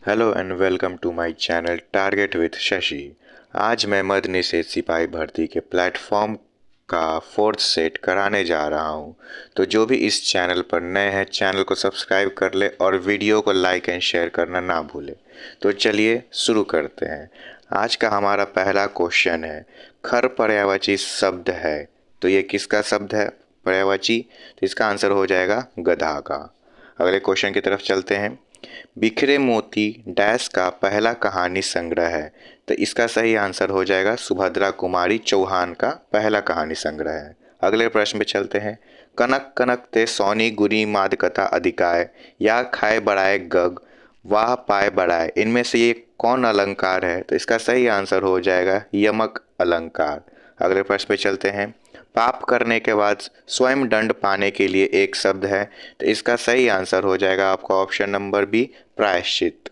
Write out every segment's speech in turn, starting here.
Hello and welcome to my channel Target with Shashi. आज मैं मद्य निषेध सिपाही भर्ती के प्लेटफॉर्म का फोर्थ सेट कराने जा रहा हूं। तो जो भी इस चैनल पर नए हैं चैनल को सब्सक्राइब कर ले और वीडियो को लाइक एंड शेयर करना ना भूले। तो चलिए शुरू करते हैं। आज का हमारा पहला क्वेश्चन है, खर पर्यायवाची शब्द है तो ये किसका शब्द है पर्यायवाची? तो इसका आंसर हो जाएगा गधा का। अगले क्वेश्चन की तरफ चलते हैं। बिखरे मोती डैश का पहला कहानी संग्रह है तो इसका सही आंसर हो जाएगा सुभद्रा कुमारी चौहान का पहला कहानी संग्रह है। अगले प्रश्न पे चलते हैं। कनक कनक ते सोनी गुरी माद कथा अधिकाय या खाए बढ़ाए गग वाह पाए बढ़ाए, इनमें से ये कौन अलंकार है? तो इसका सही आंसर हो जाएगा यमक अलंकार। अगले प्रश्न पे चलते हैं। पाप करने के बाद स्वयं दंड पाने के लिए एक शब्द है तो इसका सही आंसर हो जाएगा आपका ऑप्शन नंबर बी, प्रायश्चित।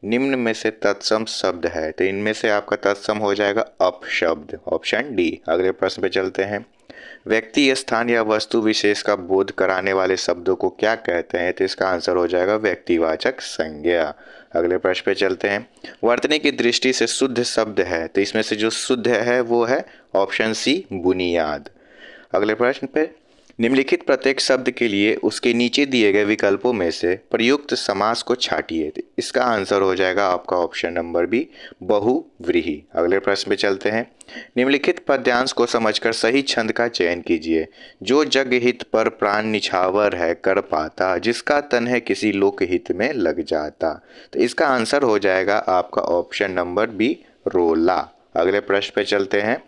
निम्न में से तत्सम शब्द है तो इनमें से आपका तत्सम हो जाएगा अपशब्द, ऑप्शन डी। अगले प्रश्न पे चलते हैं। व्यक्ति स्थान या वस्तु विशेष का बोध कराने वाले शब्दों को क्या कहते हैं? तो इसका आंसर हो जाएगा व्यक्तिवाचक संज्ञा। अगले प्रश्न पे चलते हैं। वर्तनी की दृष्टि से शुद्ध शब्द है तो इसमें से जो शुद्ध है वो है ऑप्शन सी, बुनियाद। अगले प्रश्न पे, निम्नलिखित प्रत्येक शब्द के लिए उसके नीचे दिए गए विकल्पों में से प्रयुक्त समास को छांटिए। तो इसका आंसर हो जाएगा आपका ऑप्शन नंबर बी, बहुव्रीहि। अगले प्रश्न पे चलते हैं। निम्नलिखित पद्यांश को समझकर सही छंद का चयन कीजिए। जो जग हित पर प्राण निछावर है कर पाता, जिसका तन है किसी लोक हित में लग जाता। तो इसका आंसर हो जाएगा आपका ऑप्शन नंबर बी, रोला। अगले प्रश्न पे चलते हैं।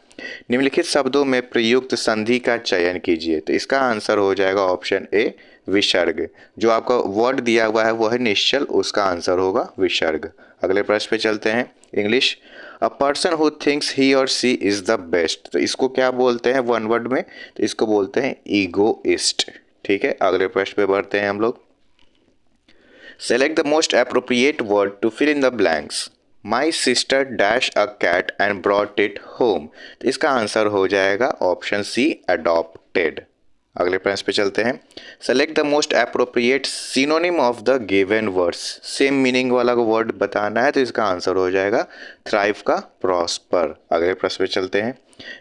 निम्नलिखित शब्दों में प्रयुक्त संधि का चयन कीजिए। तो इसका आंसर हो जाएगा ऑप्शन ए, विसर्ग। जो आपका वर्ड दिया हुआ है वो है निश्चल, उसका आंसर होगा विसर्ग। अगले प्रश्न पे चलते हैं। English, a person who thinks he और सी इज द बेस्ट, तो इसको क्या बोलते हैं वन वर्ड में? तो इसको बोलते हैं ईगोइस्ट। ठीक है, अगले प्रश्न पे बढ़ते हैं हम लोग। Select the most appropriate word to fill in the blanks. My sister dash a cat and brought it home, तो इसका आंसर हो जाएगा ऑप्शन सी, अडॉप्टेड। अगले प्रश्न पे चलते हैं। Select the most appropriate synonym of the given words, same meaning वाला वर्ड बताना है तो इसका आंसर हो जाएगा थ्राइव का प्रॉस्पर। अगले प्रश्न पे चलते हैं।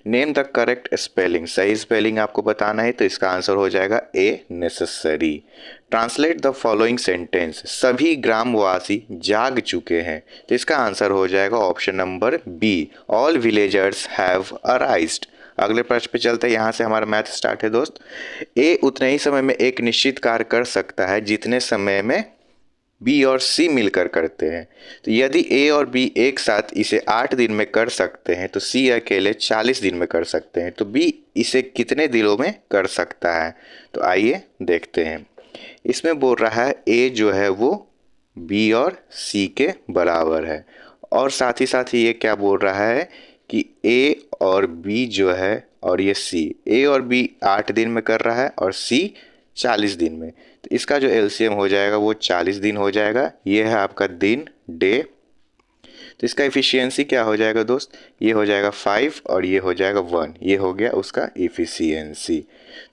नेम द करेक्ट स्पेलिंग, सही स्पेलिंग आपको बताना है तो इसका आंसर हो जाएगा a, necessary. Translate the following sentence, सभी ग्रामवासी जाग चुके हैं तो इसका आंसर हो जाएगा option number B, all villagers have arised. अगले प्रश्न पे चलते हैं। यहाँ से हमारा मैथ स्टार्ट है दोस्त। ए उतने ही समय में एक निश्चित कार्य कर सकता है जितने समय में बी और सी मिलकर करते हैं। तो यदि ए और बी एक साथ इसे 8 दिन में कर सकते हैं तो सी अकेले 40 दिन में कर सकते हैं। तो बी इसे कितने दिनों में कर सकता है? तो आइए देखते हैं। इसमें बोल रहा है ए जो है वो बी और सी के बराबर है, और साथ ही ये क्या बोल रहा है कि ए और बी जो है और ये सी, ए और बी 8 दिन में कर रहा है और सी 40 दिन में। तो इसका जो एलसीएम हो जाएगा वो 40 दिन हो जाएगा। ये है आपका दिन, डे। तो इसका इफ़िशियंसी क्या हो जाएगा दोस्त? ये हो जाएगा 5 और ये हो जाएगा 1। ये हो गया उसका इफ़िशियंसी।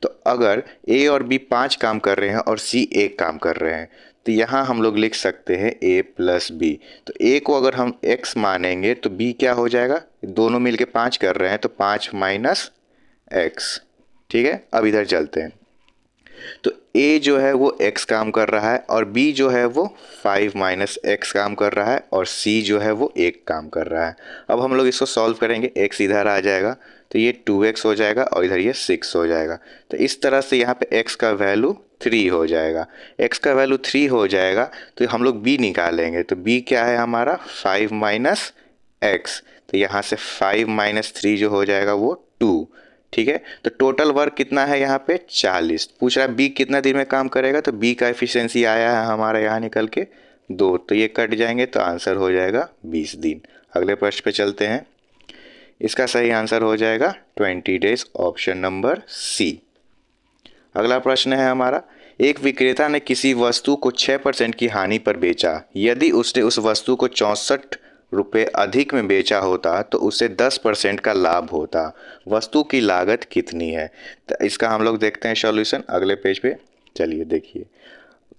तो अगर ए और बी 5 काम कर रहे हैं और सी 1 काम कर रहे हैं तो यहाँ हम लोग लिख सकते हैं ए प्लस बी। तो ए को अगर हम एक्स मानेंगे तो बी क्या हो जाएगा? दोनों मिलके 5 कर रहे हैं तो 5 माइनस एक्स। ठीक है, अब इधर चलते हैं। तो ए जो है वो x काम कर रहा है और b जो है वो 5 माइनस एक्स काम कर रहा है और c जो है वो 1 काम कर रहा है। अब हम लोग इसको सॉल्व करेंगे, x इधर आ जाएगा तो ये 2x हो जाएगा और इधर ये 6 हो जाएगा। तो इस तरह से यहाँ पे x का वैल्यू 3 हो जाएगा। x का वैल्यू 3 हो जाएगा तो हम लोग b निकालेंगे। तो b क्या है हमारा? 5 माइनस एक्स। तो यहाँ से 5 माइनस 3 जो हो जाएगा वो 2। ठीक है, तो टोटल वर्क कितना है यहाँ पे? 40। पूछ रहा है बी कितना दिन में काम करेगा, तो बी का एफिशिएंसी आया है हमारा यहाँ निकल के 2, तो ये कट जाएंगे तो आंसर हो जाएगा 20 दिन। अगले प्रश्न पे चलते हैं। इसका सही आंसर हो जाएगा 20 डेज, ऑप्शन नंबर सी। अगला प्रश्न है हमारा। एक विक्रेता ने किसी वस्तु को 6% की हानि पर बेचा। यदि उसने उस वस्तु को 64 रुपये अधिक में बेचा होता तो उसे 10% का लाभ होता। वस्तु की लागत कितनी है? तो इसका हम लोग देखते हैं सॉल्यूशन अगले पेज पे। चलिए देखिए,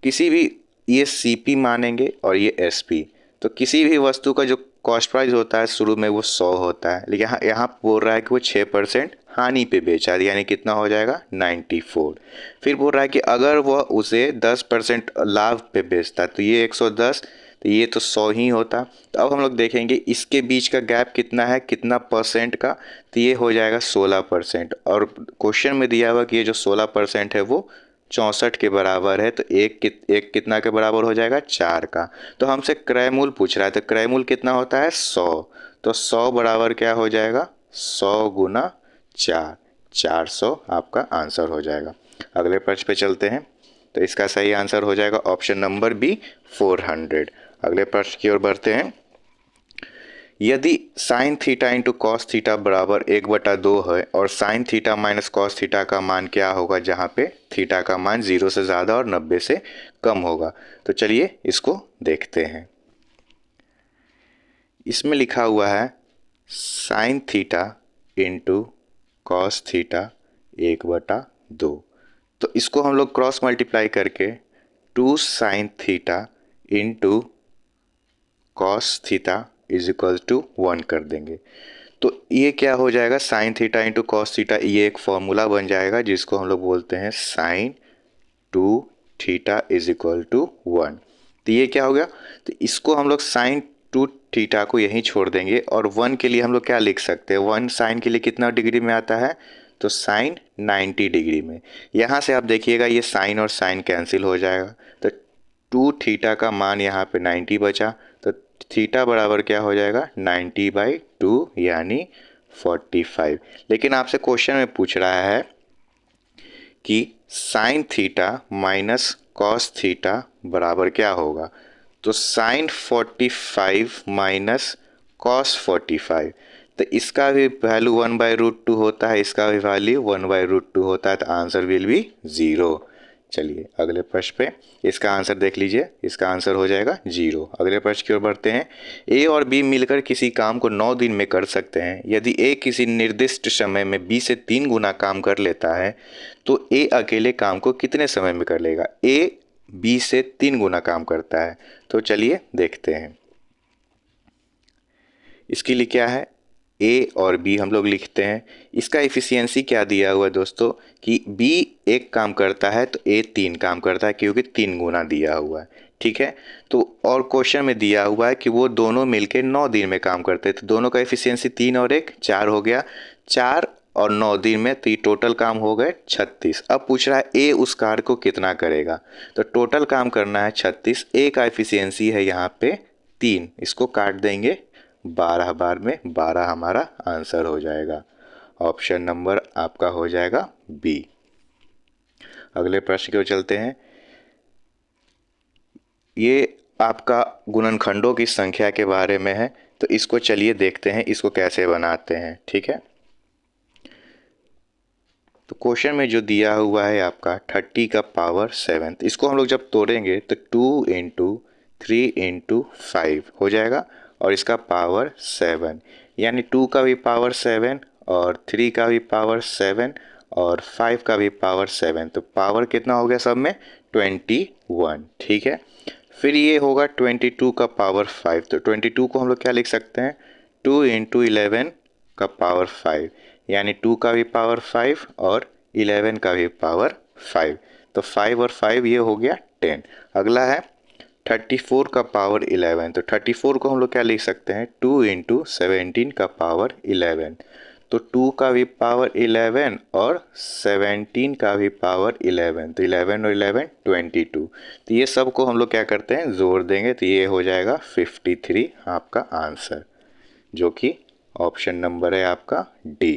किसी भी, ये सीपी मानेंगे और ये एसपी, तो किसी भी वस्तु का जो कॉस्ट प्राइस होता है शुरू में वो 100 होता है, लेकिन यहाँ यहाँ बोल रहा है कि वो 6% हानि पे बेचा, यानी कितना हो जाएगा 94। फिर बोल रहा है कि अगर वह उसे 10% लाभ पे बेचता तो ये 110, तो ये तो 100 ही होता। तो अब हम लोग देखेंगे इसके बीच का गैप कितना है, कितना परसेंट का, तो ये हो जाएगा 16%। और क्वेश्चन में दिया हुआ कि ये जो 16% है वो 64 के बराबर है, तो एक कितना के बराबर हो जाएगा 4 का। तो हमसे क्रय मूल्य पूछ रहा है, तो क्रय मूल्य कितना होता है 100, तो 100 बराबर क्या हो जाएगा 100 गुना 4, 400 आपका आंसर हो जाएगा। अगले प्रश्न पे चलते हैं, तो इसका सही आंसर हो जाएगा ऑप्शन नंबर बी 400। अगले प्रश्न की ओर बढ़ते हैं। यदि sign theta into cos theta बराबर 1/2 है और sine theta minus cos theta का मान क्या होगा, जहाँ पे थीटा का मान 0 से ज़्यादा और 90 से कम होगा। तो चलिए इसको देखते हैं। इसमें लिखा हुआ है sine theta into cos theta 1/2, तो इसको हम लोग क्रॉस मल्टीप्लाई करके 2 sine theta into cos theta is equal to 1 कर देंगे। तो ये क्या हो जाएगा, sine theta into cos theta, ये एक फॉर्मूला बन जाएगा जिसको हम लोग बोलते हैं sine 2 theta is equal to 1। तो ये क्या हो गया, तो इसको हम लोग साइन 2 थीटा को यहीं छोड़ देंगे और 1 के लिए हम लोग क्या लिख सकते हैं, 1 साइन के लिए कितना डिग्री में आता है, तो साइन 90 डिग्री में। यहाँ से आप देखिएगा ये साइन और साइन कैंसिल हो जाएगा, तो 2 थीटा का मान यहाँ पे 90 बचा, तो थीटा बराबर क्या हो जाएगा 90/2 यानी 45। लेकिन आपसे क्वेश्चन में पूछ रहा है कि sine theta minus cos theta बराबर क्या होगा, तो साइन 45 माइनस कॉस 45, तो इसका भी वैल्यू 1/√2 होता है, इसका भी वैल्यू 1/√2 होता है, तो आंसर विल बी 0। चलिए अगले प्रश्न पे इसका आंसर देख लीजिए, इसका आंसर हो जाएगा 0। अगले प्रश्न की ओर बढ़ते हैं। ए और बी मिलकर किसी काम को 9 दिन में कर सकते हैं। यदि ए किसी निर्दिष्ट समय में बी से 3 गुना काम कर लेता है तो ए अकेले काम को कितने समय में कर लेगा। ए बी से 3 गुना काम करता है, तो चलिए देखते हैं। इसके लिए क्या है, ए और बी हम लोग लिखते हैं। इसका एफिशिएंसी क्या दिया हुआ है दोस्तों, कि बी एक काम करता है तो ए 3 काम करता है, क्योंकि 3 गुना दिया हुआ है। ठीक है, तो और क्वेश्चन में दिया हुआ है कि वो दोनों मिलके 9 दिन में काम करते हैं, तो दोनों का एफिशिएंसी 3 और 1 4 हो गया। 4 और 9 दिन में तो टोटल काम हो गए 36। अब पूछ रहा है ए उस कार्य को कितना करेगा, तो टोटल काम करना है 36, ए का एफिशिएंसी है यहाँ पे 3, इसको काट देंगे 12 बार में, 12 हमारा आंसर हो जाएगा। ऑप्शन नंबर आपका हो जाएगा बी। अगले प्रश्न की ओर चलते हैं। ये आपका गुणनखंडों की संख्या के बारे में है, तो इसको चलिए देखते हैं इसको कैसे बनाते हैं। ठीक है, तो क्वेश्चन में जो दिया हुआ है आपका 30 का पावर 7, इसको हम लोग जब तोड़ेंगे तो 2 इंटू 3 इंटू 5 हो जाएगा और इसका पावर 7, यानी 2 का भी पावर 7 और 3 का भी पावर 7 और 5 का भी पावर 7, तो पावर कितना हो गया सब में 21। ठीक है, फिर ये होगा 22 का पावर 5, तो 22 को हम लोग क्या लिख सकते हैं 2 इंटू 11 का पावर 5, यानी 2 का भी पावर 5 और 11 का भी पावर 5, तो 5 और 5 ये हो गया 10। अगला है 34 का पावर 11, तो 34 को हम लोग क्या लिख सकते हैं 2 इंटू 17 का पावर 11, तो 2 का भी पावर 11 और 17 का भी पावर 11, तो 11 और 11 22, तो ये सब को हम लोग क्या करते हैं जोड़ देंगे, तो ये हो जाएगा 53 आपका आंसर, जो कि ऑप्शन नंबर है आपका डी।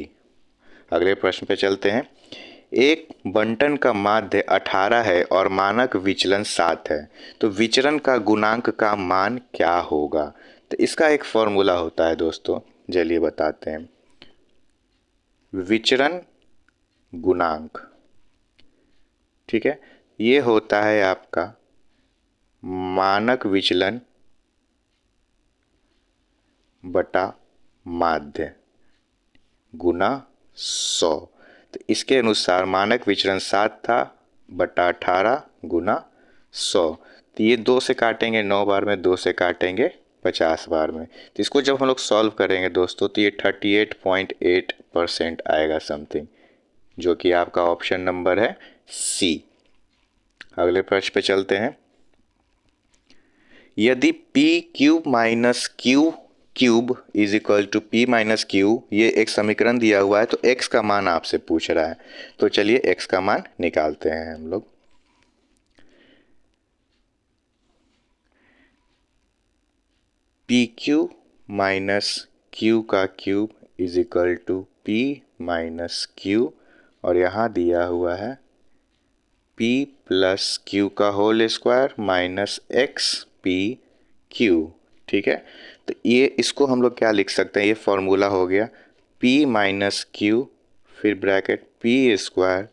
अगले प्रश्न पे चलते हैं। एक बंटन का माध्य 18 है और मानक विचलन 7 है, तो विचरण का गुणांक का मान क्या होगा। तो इसका एक फॉर्मूला होता है दोस्तों, चलिए बताते हैं। विचरण गुणांक, ठीक है, ये होता है आपका मानक विचलन बटा माध्य गुना 100। तो इसके अनुसार मानक विचरण 7 था बटा 18 गुना 100, तो ये 2 से काटेंगे 9 बार में, 2 से काटेंगे 50 बार में। तो इसको जब हम लोग सॉल्व करेंगे दोस्तों तो ये 38.8% आएगा समथिंग, जो कि आपका ऑप्शन नंबर है सी। अगले प्रश्न पे चलते हैं। यदि p cube minus q cube is equal to p minus q, ये एक समीकरण दिया हुआ है, तो x का मान आपसे पूछ रहा है। तो चलिए x का मान निकालते हैं हम लोग। पी क्यू माइनस क्यू का cube is equal to p minus q, और यहाँ दिया हुआ है p प्लस क्यू का whole square minus x p q. ठीक है, तो ये इसको हम लोग क्या लिख सकते हैं, ये फॉर्मूला हो गया p माइनस क्यू फिर bracket P square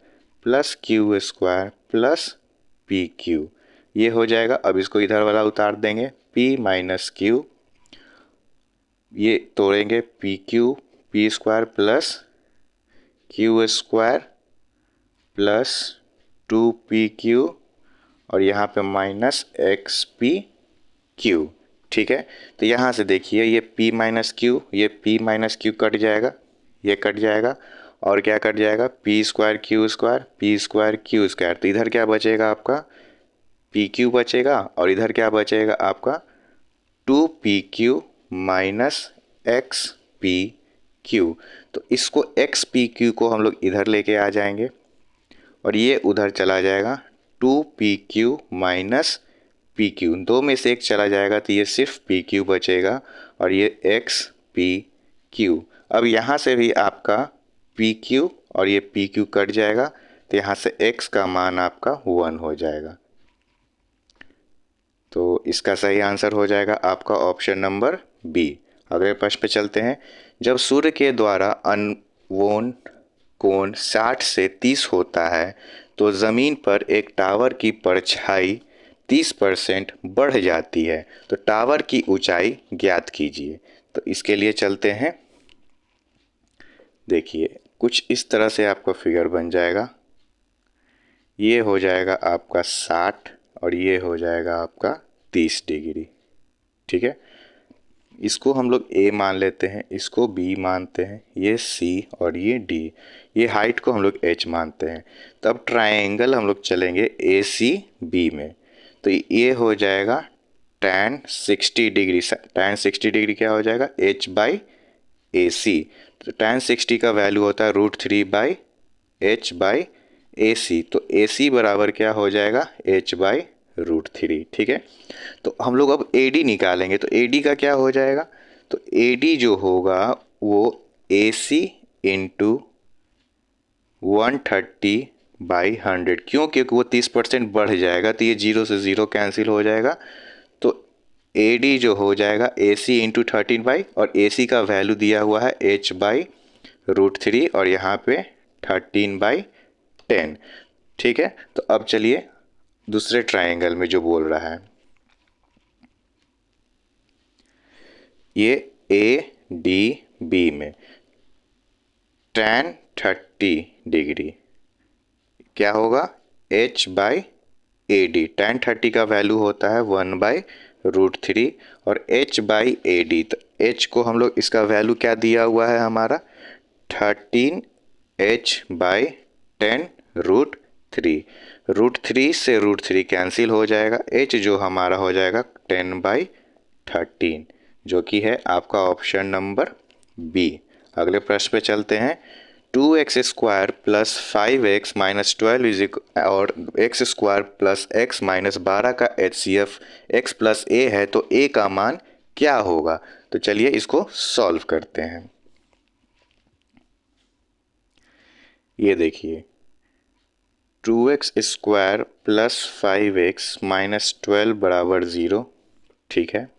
plus Q square plus P Q, ये हो जाएगा। अब इसको इधर वाला उतार देंगे, p माइनस क्यू, ये तोड़ेंगे P Q P square plus Q square plus 2pq, और यहाँ पे माइनस एक्स पी क्यू। ठीक है, तो यहाँ से देखिए ये p माइनस क्यू, ये p माइनस क्यू कट जाएगा, ये कट जाएगा, और क्या कट जाएगा, P square Q square P square Q square. तो इधर क्या बचेगा आपका पी क्यू बचेगा, और इधर क्या बचेगा आपका 2pq minus x p Q. तो इसको एक्स पी क्यू को हम लोग इधर लेके आ जाएंगे, और ये उधर चला जाएगा 2pq माइनस पी क्यू, दो में से एक चला जाएगा तो ये सिर्फ पी क्यू बचेगा, और ये एक्स पी क्यू। अब यहाँ से भी आपका पी क्यू और ये पी क्यू कट जाएगा, तो यहाँ से x का मान आपका 1 हो जाएगा। तो इसका सही आंसर हो जाएगा आपका ऑप्शन नंबर बी। अगले प्रश्न पे चलते हैं। जब सूर्य के द्वारा अनवोन कोण 60 से 30 होता है तो ज़मीन पर एक टावर की परछाई 30% बढ़ जाती है, तो टावर की ऊंचाई ज्ञात कीजिए। तो इसके लिए चलते हैं। देखिए कुछ इस तरह से आपका फिगर बन जाएगा, ये हो जाएगा आपका 60 और ये हो जाएगा आपका 30 डिग्री। ठीक है, इसको हम लोग A मान लेते हैं, इसको B मानते हैं, ये C और ये D, ये हाइट को हम लोग H मानते हैं। तब ट्रायंगल हम लोग चलेंगे ACB में, तो ये हो जाएगा tan 60 डिग्री। tan 60 डिग्री क्या हो जाएगा H बाई AC, तो tan 60 का वैल्यू होता है √3/H बाई AC, तो AC बराबर क्या हो जाएगा H बाई √3। ठीक है, तो हम लोग अब AD निकालेंगे, तो AD का क्या हो जाएगा, तो AD जो होगा वो AC इंटू 130/100, क्यों, क्योंकि वो 30% बढ़ जाएगा, तो ये 0 से 0 कैंसिल हो जाएगा। तो AD जो हो जाएगा AC इंटू 13 और AC का वैल्यू दिया हुआ है H बाई √3 और यहाँ पे 13/10। ठीक है, तो अब चलिए दूसरे ट्रायंगल में जो बोल रहा है, ये ADB में tan 30 डिग्री क्या होगा H बाई AD, tan 30 का वैल्यू होता है 1/√3 और H बाई AD, तो H को हम लोग इसका वैल्यू क्या दिया हुआ है हमारा 13H बाई 10 √3, √3 से √3 कैंसिल हो जाएगा, H जो हमारा हो जाएगा 10/13, जो कि है आपका ऑप्शन नंबर बी। अगले प्रश्न पे चलते हैं। 2x square plus 5x minus 12 और x square plus x minus 12 का HCF x प्लस a है, तो a का मान क्या होगा। तो चलिए इसको सॉल्व करते हैं। ये देखिए 2x square plus 5x minus 12 बराबर 0। ठीक है,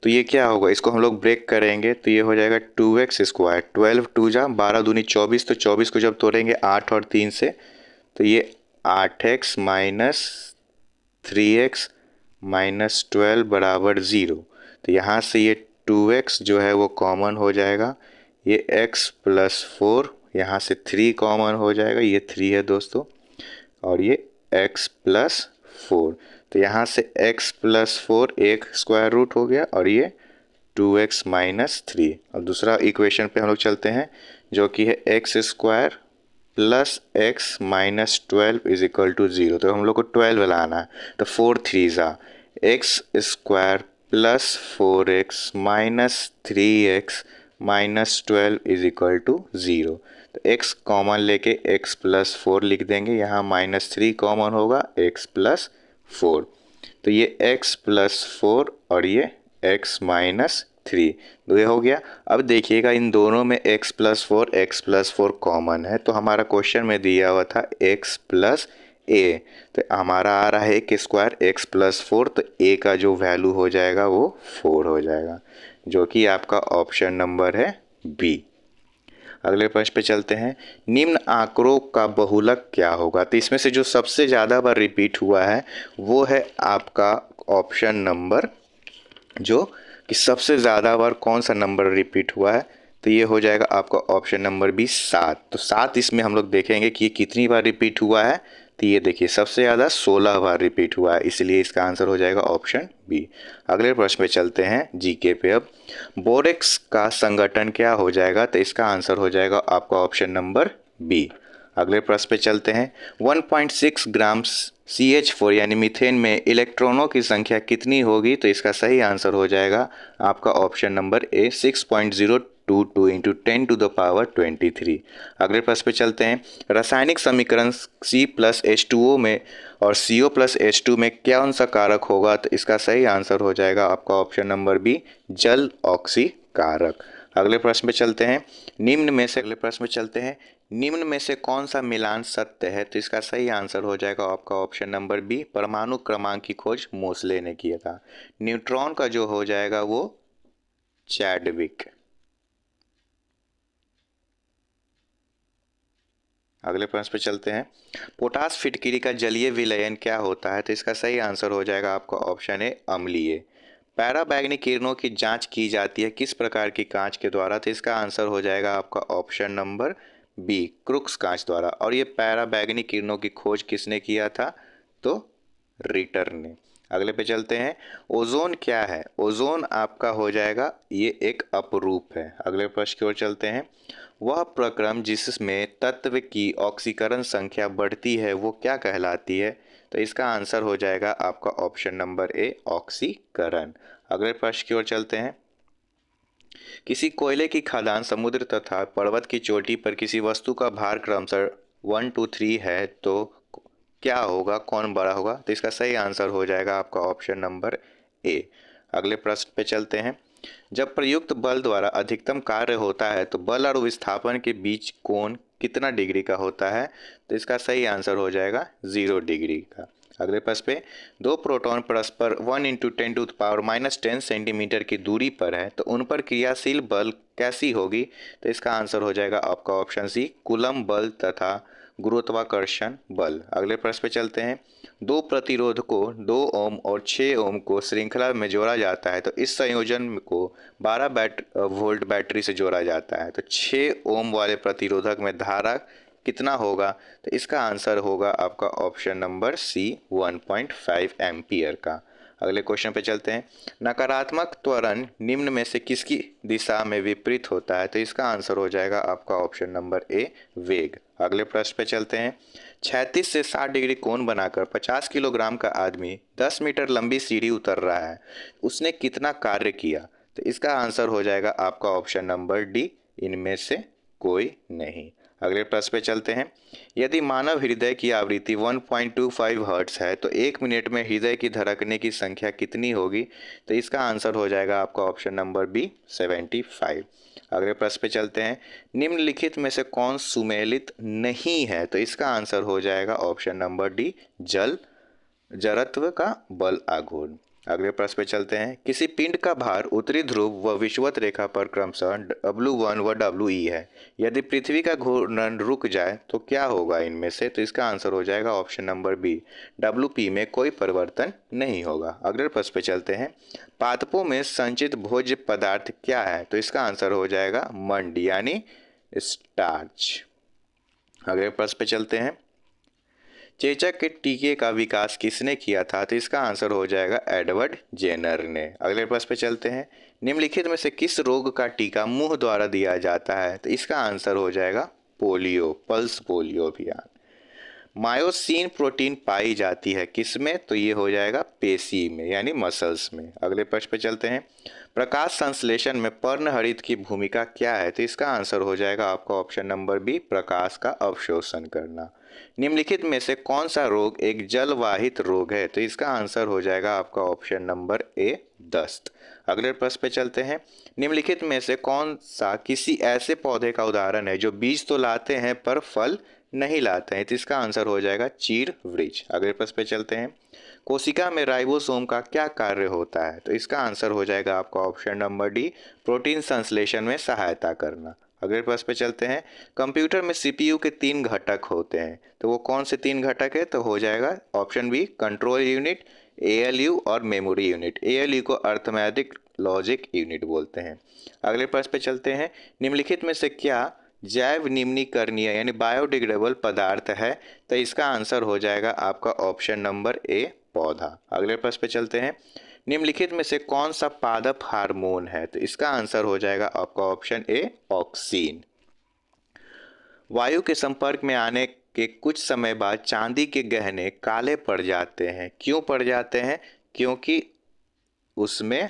तो ये क्या होगा, इसको हम लोग ब्रेक करेंगे तो ये हो जाएगा 2x स्क्वायर, 12 2 जा 12 दूनी 24, तो 24 को जब तोड़ेंगे 8 और 3 से, तो ये 8x माइनस 3x माइनस 12 बराबर 0। तो यहाँ से ये 2x जो है वो कॉमन हो जाएगा, ये x प्लस 4, यहाँ से 3 कॉमन हो जाएगा, ये 3 है दोस्तों, और ये x प्लस 4, तो यहाँ से x प्लस 4 एक स्क्वायर रूट हो गया और ये 2x माइनस 3। और दूसरा इक्वेशन पे हम लोग चलते हैं जो कि है x square plus x minus 12 is equal to 0। तो हम लोग को 12 लाना है, तो 4 3 ज़ा x square plus 4x minus 3x minus 12 is equal to 0। तो x कॉमन लेके x प्लस 4 लिख देंगे, यहाँ माइनस 3 कॉमन होगा x प्लस 4। तो ये x प्लस 4 और ये x माइनस 3 तो ये हो गया। अब देखिएगा इन दोनों में x प्लस 4 कॉमन है, तो हमारा क्वेश्चन में दिया हुआ था x प्लस ए, तो हमारा आ रहा है एक स्क्वायर x प्लस 4, तो a का जो वैल्यू हो जाएगा वो 4 हो जाएगा, जो कि आपका ऑप्शन नंबर है बी। अगले प्रश्न पे चलते हैं। निम्न आंकड़ों का बहुलक क्या होगा? तो इसमें से जो सबसे ज़्यादा बार रिपीट हुआ है वो है आपका ऑप्शन नंबर, जो कि सबसे ज़्यादा बार कौन सा नंबर रिपीट हुआ है, तो ये हो जाएगा आपका ऑप्शन नंबर बी 7। तो 7 इसमें हम लोग देखेंगे कि ये कितनी बार रिपीट हुआ है, तो ये देखिए सबसे ज़्यादा 16 बार रिपीट हुआ है, इसलिए इसका आंसर हो जाएगा ऑप्शन बी। अगले प्रश्न पे चलते हैं जीके पे। अब बोरेक्स का संगठन क्या हो जाएगा, तो इसका आंसर हो जाएगा आपका ऑप्शन नंबर बी। अगले प्रश्न पे चलते हैं। 1.6 ग्राम CH4 यानी मीथेन में इलेक्ट्रॉनों की संख्या कितनी होगी, तो इसका सही आंसर हो जाएगा आपका ऑप्शन नंबर ए 6.022 इंटू 10⁻23। अगले प्रश्न पे चलते हैं। रासायनिक समीकरण C+H2O में और CO+H2 में कौन सा कारक होगा, तो इसका सही आंसर हो जाएगा आपका ऑप्शन नंबर बी जल ऑक्सी कारक। अगले प्रश्न पे चलते हैं। निम्न में से कौन सा मिलान सत्य है, तो इसका सही आंसर हो जाएगा आपका ऑप्शन नंबर बी परमाणु क्रमांक की खोज मोसले ने किया था। न्यूट्रॉन का जो हो जाएगा वो चैडविक। अगले प्रश्न पे चलते हैं। पोटास फिटकिरी का जलीय विलयन क्या होता है, तो इसका सही आंसर हो जाएगा आपका ऑप्शन ए अम्लीय। पैराबैंगनी किरणों की जांच की जाती है किस प्रकार की कांच के द्वारा, तो इसका आंसर हो जाएगा आपका ऑप्शन नंबर बी क्रुक्स कांच द्वारा। और ये पैराबैंगनी किरणों की खोज किसने किया था, तो रिटर ने। अगले पे चलते हैं। ओजोन क्या है? ओजोन आपका हो जाएगा ये एक अपरूप है। अगले प्रश्न की ओर चलते हैं। वह प्रक्रम जिसमें तत्व की ऑक्सीकरण संख्या बढ़ती है वो क्या कहलाती है, तो इसका आंसर हो जाएगा आपका ऑप्शन नंबर ए ऑक्सीकरण। अगले प्रश्न की ओर चलते हैं। किसी कोयले की खदान समुद्र तथा पर्वत की चोटी पर किसी वस्तु का भार क्रमशः 1 2 3 है, तो क्या होगा, कौन बड़ा होगा, तो इसका सही आंसर हो जाएगा आपका ऑप्शन नंबर ए। अगले प्रश्न पे चलते हैं। जब प्रयुक्त बल द्वारा अधिकतम कार्य होता है तो बल और विस्थापन के बीच कोण कितना डिग्री का होता है, तो इसका सही आंसर हो जाएगा 0 डिग्री का। अगले प्रश्न पे। दो प्रोटॉन परस्पर 1 × 10⁻⁻10 सेंटीमीटर की दूरी पर है, तो उन पर क्रियाशील बल कैसी होगी, तो इसका आंसर हो जाएगा आपका ऑप्शन सी कूलम्ब बल तथा गुरुत्वाकर्षण बल। अगले प्रश्न पे चलते हैं। दो प्रतिरोधकों 2 ओम और 6 ओम को श्रृंखला में जोड़ा जाता है, तो इस संयोजन को 12 वोल्ट बैटरी से जोड़ा जाता है, तो 6 ओम वाले प्रतिरोधक में धारा कितना होगा, तो इसका आंसर होगा आपका ऑप्शन नंबर सी 1.5 एम्पियर का। अगले क्वेश्चन पे चलते हैं। नकारात्मक त्वरण निम्न में से किसकी दिशा में विपरीत होता है, तो इसका आंसर हो जाएगा आपका ऑप्शन नंबर ए वेग। अगले प्रश्न पे चलते हैं। 36 से 60 डिग्री कोण बनाकर 50 किलोग्राम का आदमी 10 मीटर लंबी सीढ़ी उतर रहा है, उसने कितना कार्य किया, तो इसका आंसर हो जाएगा आपका ऑप्शन नंबर डी इनमें से कोई नहीं। अगले प्रश्न पे चलते हैं। यदि मानव हृदय की आवृत्ति 1.25 हर्ट्ज है तो 1 मिनट में हृदय की धड़कने की संख्या कितनी होगी, तो इसका आंसर हो जाएगा आपका ऑप्शन नंबर बी 75। अगले प्रश्न पे चलते हैं। निम्नलिखित में से कौन सुमेलित नहीं है, तो इसका आंसर हो जाएगा ऑप्शन नंबर डी जड़त्व का बल आघूर्ण। अगले प्रश्न पे चलते हैं। किसी पिंड का भार उत्तरी ध्रुव व विषुवत रेखा पर क्रमशः W1 व WE है। यदि पृथ्वी का घूर्णन रुक जाए तो क्या होगा इनमें से, तो इसका आंसर हो जाएगा ऑप्शन नंबर बी WP में कोई परिवर्तन नहीं होगा। अगले प्रश्न पे चलते हैं। पादपों में संचित भोज्य पदार्थ क्या है, तो इसका आंसर हो जाएगा मंड यानी स्टार्च। अगले प्रश्न पे चलते हैं। चेचक के टीके का विकास किसने किया था? तो इसका आंसर हो जाएगा एडवर्ड जेनर ने। अगले प्रश्न पे चलते हैं। निम्नलिखित में से किस रोग का टीका मुंह द्वारा दिया जाता है? तो इसका आंसर हो जाएगा पोलियो, पल्स पोलियो अभियान। मायोसिन प्रोटीन पाई जाती है किसमें? तो ये हो जाएगा पेशी में यानी मसल्स में। अगले प्रश्न पे चलते हैं। प्रकाश संश्लेषण में पर्णहरित की भूमिका क्या है? तो इसका आंसर हो जाएगा आपका ऑप्शन नंबर बी, प्रकाश का अवशोषण करना। निम्नलिखित में से कौन सा रोग एक जलवाहित रोग है? तो इसका आंसर हो जाएगा आपका ऑप्शन नंबर ए, दस्त। अगले प्रश्न पे चलते हैं। निम्नलिखित में से कौन सा किसी ऐसे पौधे का उदाहरण है जो बीज तो लाते हैं पर फल नहीं लाते हैं? तो इसका आंसर हो जाएगा चीड़ वृक्ष। अगले प्रश्न पे चलते हैं। कोशिका में राइबोसोम का क्या कार्य होता है? तो इसका आंसर हो जाएगा आपका ऑप्शन नंबर डी, प्रोटीन संश्लेषण में सहायता करना। अगले प्रश्न पे चलते हैं। कंप्यूटर में सीपीयू के 3 घटक होते हैं, तो वो कौन से 3 घटक है? तो हो जाएगा option B, control unit, ALU और मेमोरी यूनिट। एएलयू को अर्थमेटिक लॉजिक यूनिट बोलते हैं। अगले प्रश्न पे चलते हैं। निम्नलिखित में से क्या जैव निम्नीकरणीय यानी बायोडिग्रेडेबल पदार्थ है? तो इसका आंसर हो जाएगा आपका ऑप्शन नंबर ए, पौधा। अगले प्रश्न पे चलते हैं। निम्नलिखित में से कौन सा पादप हार्मोन है? तो इसका आंसर हो जाएगा आपका ऑप्शन ए, ऑक्सीन। वायु के संपर्क में आने के कुछ समय बाद चांदी के गहने काले पड़ जाते हैं, क्यों पड़ जाते हैं? क्योंकि उसमें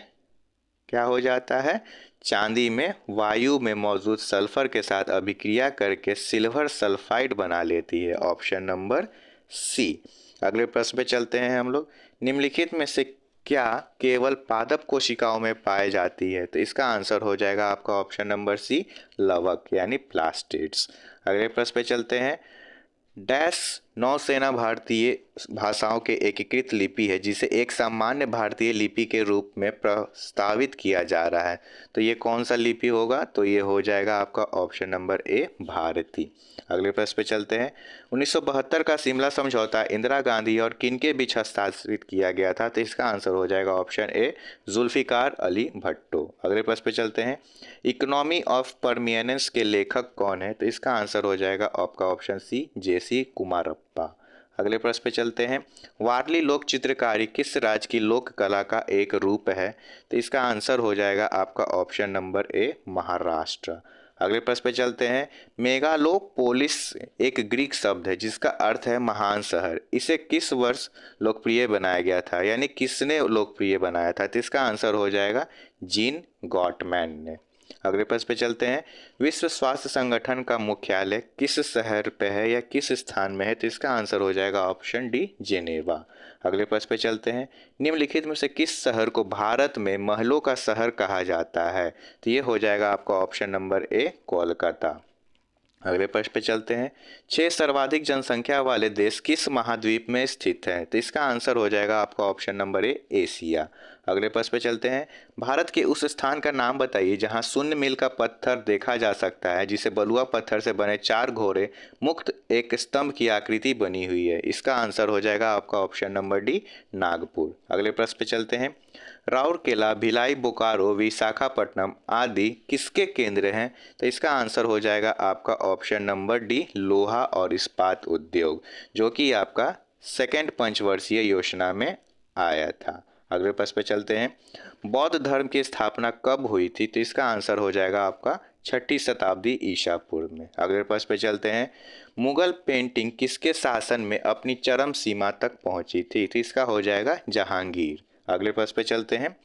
क्या हो जाता है, चांदी में वायु में मौजूद सल्फर के साथ अभिक्रिया करके सिल्वर सल्फाइड बना लेती है। Option number C. अगले प्रश्न पे चलते हैं हम लोग। निम्नलिखित में से क्या केवल पादप कोशिकाओं में पाई जाती है? तो इसका आंसर हो जाएगा आपका ऑप्शन नंबर सी, लवक यानी प्लास्टिड्स। अगले प्रश्न पे चलते हैं। डैश नौसेना भारतीय भाषाओं के एकीकृत लिपि है जिसे एक सामान्य भारतीय लिपि के रूप में प्रस्तावित किया जा रहा है, तो ये कौन सा लिपि होगा? तो ये हो जाएगा आपका ऑप्शन नंबर ए, भारती। अगले प्रश्न पे चलते हैं। 1972 का शिमला समझौता इंदिरा गांधी और किनके बीच हस्ताक्षरित किया गया था? तो इसका आंसर हो जाएगा ऑप्शन ए, जुल्फिकार अली भट्टो। अगले प्रश्न पे चलते हैं। इकोनॉमी ऑफ परमियनेंस के लेखक कौन है? तो इसका आंसर हो जाएगा आपका ऑप्शन सी, जेसी कुमारप्पा। अगले प्रश्न पे चलते हैं। वारली लोक चित्रकारी किस राज्य की लोक कला का एक रूप है? तो इसका आंसर हो जाएगा आपका ऑप्शन नंबर ए, महाराष्ट्र। अगले प्रश्न पे चलते हैं। मेगालोपोलिस एक ग्रीक शब्द है जिसका अर्थ है महान शहर। इसे किस वर्ष लोकप्रिय बनाया गया था, यानी किसने लोकप्रिय बनाया था? तो इसका आंसर हो जाएगा जीन गॉटमैन ने। अगले प्रश्न पे चलते हैं। विश्व स्वास्थ्य संगठन का मुख्यालय किस शहर पे है या किस स्थान में है? तो इसका आंसर हो जाएगा ऑप्शन डी, जेनेवा। अगले प्रश्न पे चलते हैं। निम्नलिखित में से किस शहर को भारत में महलों का शहर कहा जाता है? तो ये हो जाएगा आपका ऑप्शन नंबर ए, कोलकाता। अगले प्रश्न पे चलते हैं। 6 सर्वाधिक जनसंख्या वाले देश किस महाद्वीप में स्थित है? तो इसका आंसर हो जाएगा आपका ऑप्शन नंबर ए, एशिया। अगले प्रश्न पे चलते हैं। भारत के उस स्थान का नाम बताइए जहां शून्य मील का पत्थर देखा जा सकता है जिसे बलुआ पत्थर से बने 4 घोड़े मुक्त एक स्तंभ की आकृति बनी हुई है। इसका आंसर हो जाएगा आपका ऑप्शन नंबर डी, नागपुर। अगले प्रश्न पे चलते हैं। राउरकेला, भिलाई, बोकारो, विशाखापट्टनम आदि किसके केंद्र हैं? तो इसका आंसर हो जाएगा आपका ऑप्शन नंबर डी, लोहा और इस्पात उद्योग, जो कि आपका सेकेंड पंचवर्षीय योजना में आया था। अगले प्रश्न पे चलते हैं। बौद्ध धर्म की स्थापना कब हुई थी? तो इसका आंसर हो जाएगा आपका 6ठी शताब्दी ईसा पूर्व में। अगले प्रश्न पे चलते हैं। मुगल पेंटिंग किसके शासन में अपनी चरम सीमा तक पहुंची थी? तो इसका हो जाएगा जहांगीर। अगले प्रश्न पे चलते हैं।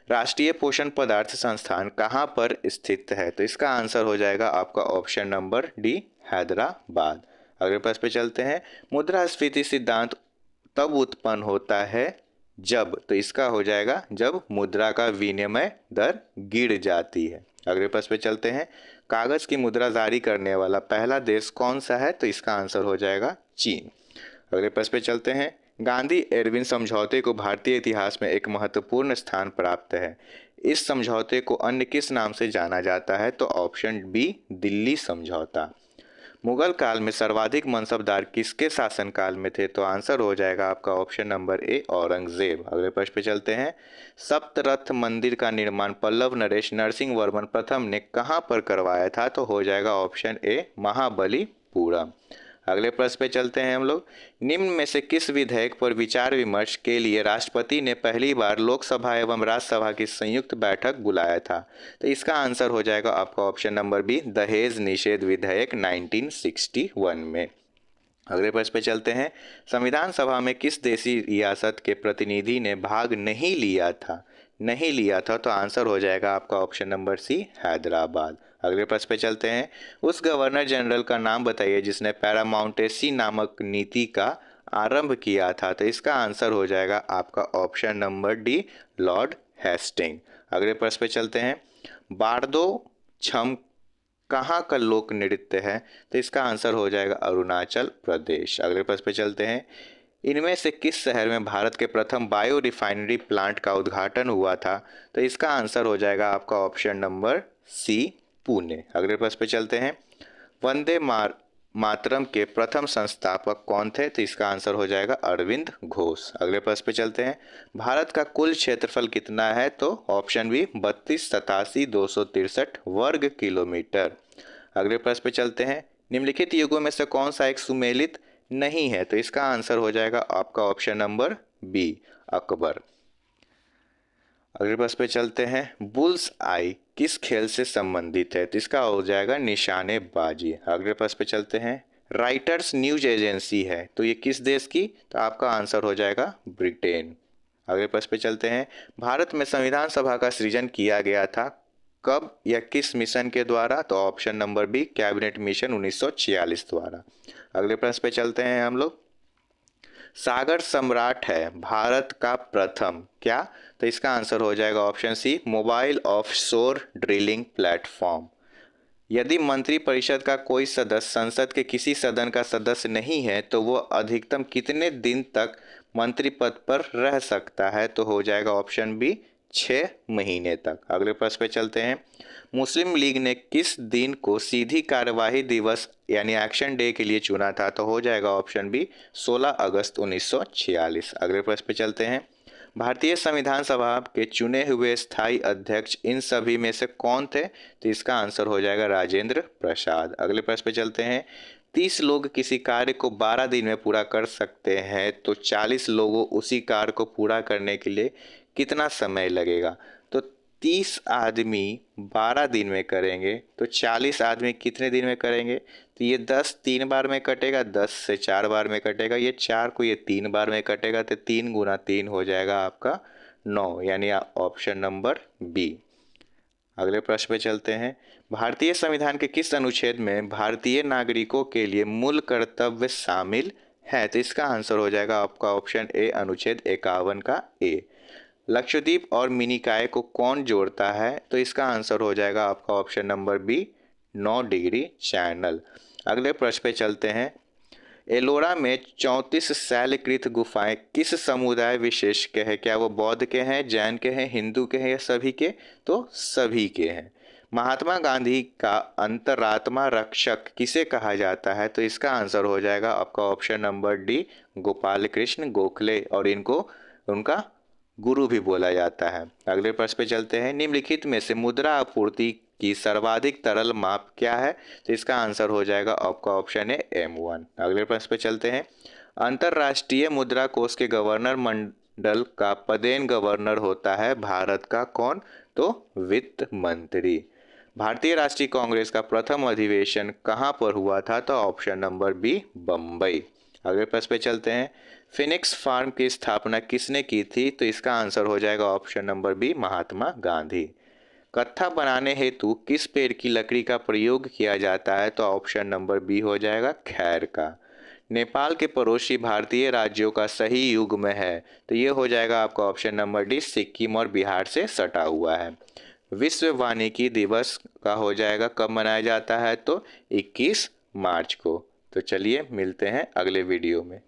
राष्ट्रीय पोषण पदार्थ संस्थान कहाँ पर स्थित है? तो इसका आंसर हो जाएगा आपका ऑप्शन नंबर डी, हैदराबाद। अगले प्रश्न पे चलते हैं। मुद्रास्फीति सिद्धांत तब उत्पन्न होता है जब, तो इसका हो जाएगा जब मुद्रा का विनिमय दर गिर जाती है। अगले प्रश्न पे चलते हैं। कागज की मुद्रा जारी करने वाला पहला देश कौन सा है? तो इसका आंसर हो जाएगा चीन। अगले प्रश्न पे चलते हैं। गांधी एर्विन समझौते को भारतीय इतिहास में एक महत्वपूर्ण स्थान प्राप्त है। इस समझौते को अन्य किस नाम से जाना जाता है? तो ऑप्शन बी, दिल्ली समझौता। मुगल काल में सर्वाधिक मनसबदार किसके शासनकाल में थे? तो आंसर हो जाएगा आपका ऑप्शन नंबर ए, औरंगजेब। अगले प्रश्न पे चलते हैं। सप्तरथ मंदिर का निर्माण पल्लव नरेश नरसिंह वर्मन प्रथम ने कहाँ पर करवाया था? तो हो जाएगा ऑप्शन ए, महाबलीपुरम। अगले प्रश्न पे चलते हैं हम लोग। निम्न में से किस विधेयक पर विचार विमर्श के लिए राष्ट्रपति ने पहली बार लोकसभा एवं राज्यसभा की संयुक्त बैठक बुलाया था? तो इसका आंसर हो जाएगा आपका ऑप्शन नंबर बी, दहेज निषेध विधेयक 1961 में। अगले प्रश्न पे चलते हैं। संविधान सभा में किस देशी रियासत के प्रतिनिधि ने भाग नहीं लिया था? नहीं लिया था तो आंसर हो जाएगा आपका ऑप्शन नंबर सी, हैदराबाद। अगले प्रश्न पे चलते हैं। उस गवर्नर जनरल का नाम बताइए जिसने पैरामाउंटेसी नामक नीति का आरंभ किया था? तो इसका आंसर हो जाएगा आपका option number D, Lord Hasting. अगले प्रश्न पे चलते हैं। बारदो छम कहाँ का लोक नृत्य है? तो इसका आंसर हो जाएगा अरुणाचल प्रदेश। अगले प्रश्न पे चलते हैं। इनमें से किस शहर में भारत के प्रथम बायो रिफाइनरी प्लांट का उद्घाटन हुआ था? तो इसका आंसर हो जाएगा आपका ऑप्शन नंबर सी, पुणे। अगले प्रश्न पे चलते हैं। वंदे मातरम के प्रथम संस्थापक कौन थे? तो इसका आंसर हो जाएगा अरविंद घोष। अगले प्रश्न पे चलते हैं। भारत का कुल क्षेत्रफल कितना है? तो ऑप्शन बी, 32,87,263 वर्ग किलोमीटर। अगले प्रश्न पे चलते हैं। निम्नलिखित युगों में से कौन सा एक सुमेलित नहीं है? तो इसका आंसर हो जाएगा आपका ऑप्शन नंबर बी, अकबर। अगले प्रश्न पे चलते हैं। बुल्स आई किस खेल से संबंधित है? तो इसका हो जाएगा निशानेबाजी। अगले प्रश्न पे चलते हैं। राइटर्स न्यूज एजेंसी है तो ये किस देश की? तो आपका आंसर हो जाएगा ब्रिटेन। अगले प्रश्न पे चलते हैं। भारत में संविधान सभा का सृजन किया गया था कब या किस मिशन के द्वारा? तो option number B, cabinet mission 1946 द्वारा। अगले प्रश्न पे चलते हैं हम लोग। सागर सम्राट है भारत का प्रथम क्या? तो इसका आंसर हो जाएगा option C, mobile offshore drilling platform. यदि मंत्रिपरिषद का कोई सदस्य संसद के किसी सदन का सदस्य नहीं है तो वो अधिकतम कितने दिन तक मंत्री पद पर रह सकता है? तो हो जाएगा ऑप्शन बी, 6 महीने तक। अगले प्रश्न पे चलते हैं। मुस्लिम लीग ने किस दिन को सीधी कार्यवाही दिवस यानी एक्शन डे के लिए चुना था? तो हो जाएगा ऑप्शन बी, 16 अगस्त 1946। अगले प्रश्न पे चलते हैं। भारतीय संविधान सभा के चुने हुए स्थायी अध्यक्ष इन सभी में से कौन थे? तो इसका आंसर हो जाएगा राजेंद्र प्रसाद। अगले प्रश्न पे चलते हैं। 30 लोग किसी कार्य को 12 दिन में पूरा कर सकते हैं तो 40 लोगों उसी कार्य को पूरा करने के लिए कितना समय लगेगा? तो 30 आदमी 12 दिन में करेंगे तो 40 आदमी कितने दिन में करेंगे? तो ये 10 3 बार में कटेगा, 10 से 4 बार में कटेगा, ये 4 को ये 3 बार में कटेगा तो 3 गुना 3 हो जाएगा आपका 9, यानी ऑप्शन नंबर बी। अगले प्रश्न पे चलते हैं। भारतीय संविधान के किस अनुच्छेद में भारतीय नागरिकों के लिए मूल कर्तव्य शामिल है? तो इसका आंसर हो जाएगा आपका ऑप्शन ए, अनुच्छेद 51 का ए। लक्षद्वीप और मिनिकॉय को कौन जोड़ता है? तो इसका आंसर हो जाएगा आपका option number B, 9 degree channel. अगले प्रश्न पे चलते हैं। एलोरा में 34 शैलकृत गुफाएं किस समुदाय विशेष के हैं? क्या वो बौद्ध के हैं, जैन के हैं, हिंदू के हैं या सभी के? तो सभी के हैं। महात्मा गांधी का अंतरात्मा रक्षक किसे कहा जाता है? तो इसका आंसर हो जाएगा आपका option number D, Gopal Krishna Gokhale, और इनको उनका गुरु भी बोला जाता है। अगले प्रश्न पे चलते हैं। निम्नलिखित में से मुद्रा आपूर्ति की सर्वाधिक तरल माप क्या है? तो इसका आंसर हो जाएगा आपका ऑप्शन है M1। अगले प्रश्न पे चलते हैं। अंतरराष्ट्रीय मुद्रा कोष के गवर्नर मंडल का पदेन गवर्नर होता है भारत का कौन? तो वित्त मंत्री। भारतीय राष्ट्रीय कांग्रेस का प्रथम अधिवेशन कहाँ पर हुआ था? तो ऑप्शन नंबर बी, बम्बई। अगले प्रश्न पे चलते हैं। फिनिक्स फार्म की स्थापना किसने की थी? तो इसका आंसर हो जाएगा option number B, Mahatma Gandhi. कत्था बनाने हेतु किस पेड़ की लकड़ी का प्रयोग किया जाता है? तो ऑप्शन नंबर बी हो जाएगा खैर का। नेपाल के पड़ोसी भारतीय राज्यों का सही युग्म है? तो ये हो जाएगा आपका ऑप्शन नंबर डी, सिक्किम और बिहार से सटा हुआ है। विश्व वानिकी दिवस का हो जाएगा कब मनाया जाता है? तो 21 मार्च को। तो चलिए मिलते हैं अगले वीडियो में।